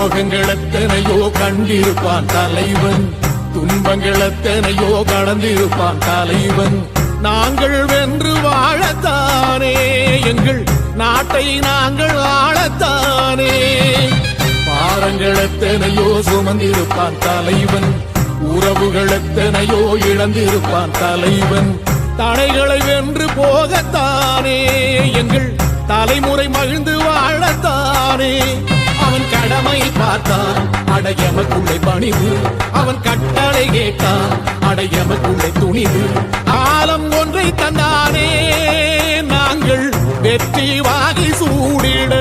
துரோகங்கள் எத்தனையோ கண்டிருப்பான் தலைவன், துன்பங்கள் எத்தனையோ கடந்திருப்பான் தலைவன். நாங்கள் வென்று வாழத்தானே, எங்கள் நாட்டை நாங்கள் ஆளத்தானே. பாரங்கள் எத்தனையோ சுமந்திருப்பான் தலைவன், உறவுகள் எத்தனையோ இழந்திருப்பான் தலைவன். தடைகளை வென்று போகத்தானே, எங்கள் தலைமுறை மகிழ்ந்து வாழத்தானே. அவன் கடமை பார்த்தான் அடையமக்குள்ளே பணிவு, அவன் கட்டளை கேட்டான் அடையமக்குள்ளே துணிவு. காலம் ஒன்றை தந்தானே, நாங்கள் வெற்றி வாகி சூடிட.